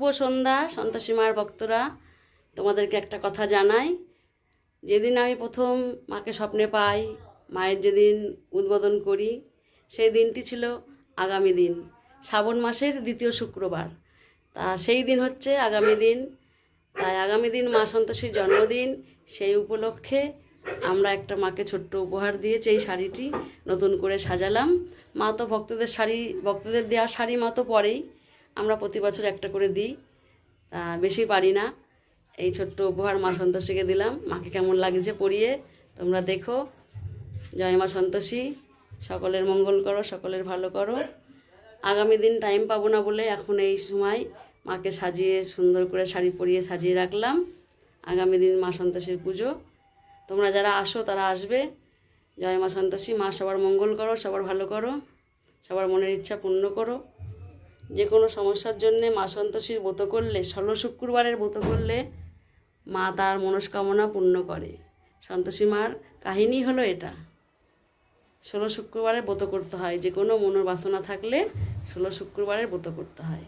শুভ সন্ধ্যা সন্তোষী মার ভক্তরা। তোমাদেরকে একটা কথা জানাই, যেদিন আমি প্রথম মাকে স্বপ্নে পাই, মায়ের যেদিন উদ্বোধন করি, সেই দিনটি ছিল আগামী দিন, শ্রাবণ মাসের দ্বিতীয় শুক্রবার। তা সেই দিন হচ্ছে আগামী দিন, তাই আগামী দিন মা সন্তোষীর জন্মদিন। সেই উপলক্ষে আমরা একটা মাকে ছোট্ট উপহার দিয়েছি, এই শাড়িটি নতুন করে সাজালাম। মা তো ভক্তদের দেওয়া শাড়ি মা তো পরেই, আমরা প্রতি বছর একটা করে দিই, তা বেশি পারি না। এই ছোট্ট উপহার মা সন্তোষীকে দিলাম। মাকে কেমন লাগছে পরিয়ে তোমরা দেখো। জয় মা সন্তোষী, সকলের মঙ্গল করো, সকলের ভালো করো। আগামী দিন টাইম পাবো না বলে এখন এই সময় মাকে সাজিয়ে সুন্দর করে শাড়ি পরিয়ে সাজিয়ে রাখলাম। আগামী দিন মা সন্তোষীর পুজো, তোমরা যারা আসো তারা আসবে। জয় মা সন্তোষী। মা সবার মঙ্গল করো, সবার ভালো করো, সবার মনের ইচ্ছা পূর্ণ করো। যে কোনো সমস্যার জন্যে মা সন্তোষীর ব্রত করলে, 16 শুক্রবারের ব্রত করলে মা তার মনস্কামনা পূর্ণ করে। সন্তোষী মার কাহিনী হলো এটা। 16 শুক্রবারের ব্রত করতে হয়, যে কোনো মনোবাসনা থাকলে 16 শুক্রবারের ব্রত করতে হয়।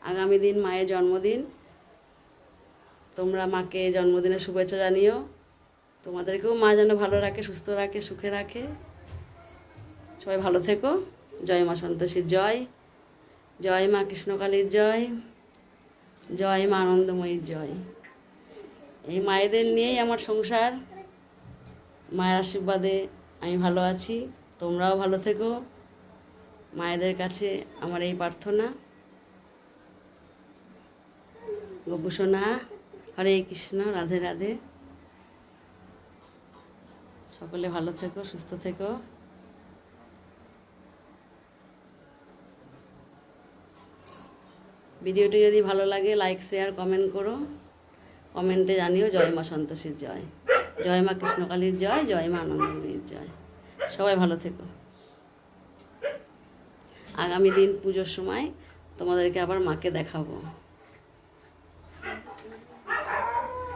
আগামী দিন মায়ের জন্মদিন, তোমরা মাকে জন্মদিনের শুভেচ্ছা জানিও। তোমাদেরকেও মা যেন ভালো রাখে, সুস্থ রাখে, সুখে রাখে। সবাই ভালো থেকো। জয় মা সন্তোষীর জয়, জয় মা কৃষ্ণকালীর জয়, জয় মা আনন্দময়ীর জয়। এই মায়েদের নিয়েই আমার সংসার। মায়ের আশীর্বাদে আমি ভালো আছি, তোমরাও ভালো থেকো। মায়েদের কাছে আমার এই প্রার্থনা। গোপুসোনা, হরে কৃষ্ণ, রাধে রাধে। সকলে ভালো থেকো, সুস্থ থেকো। ভিডিওটি যদি ভালো লাগে লাইক, শেয়ার, কমেন্ট করো। কমেন্টে জানিও জয় মা সন্তোষীর জয়, জয় মা কৃষ্ণকালীর জয়, জয় মা আনন্দময়ীর জয়। সবাই ভালো থেকো। আগামী দিন পুজোর সময় তোমাদেরকে আবার মাকে দেখাবো।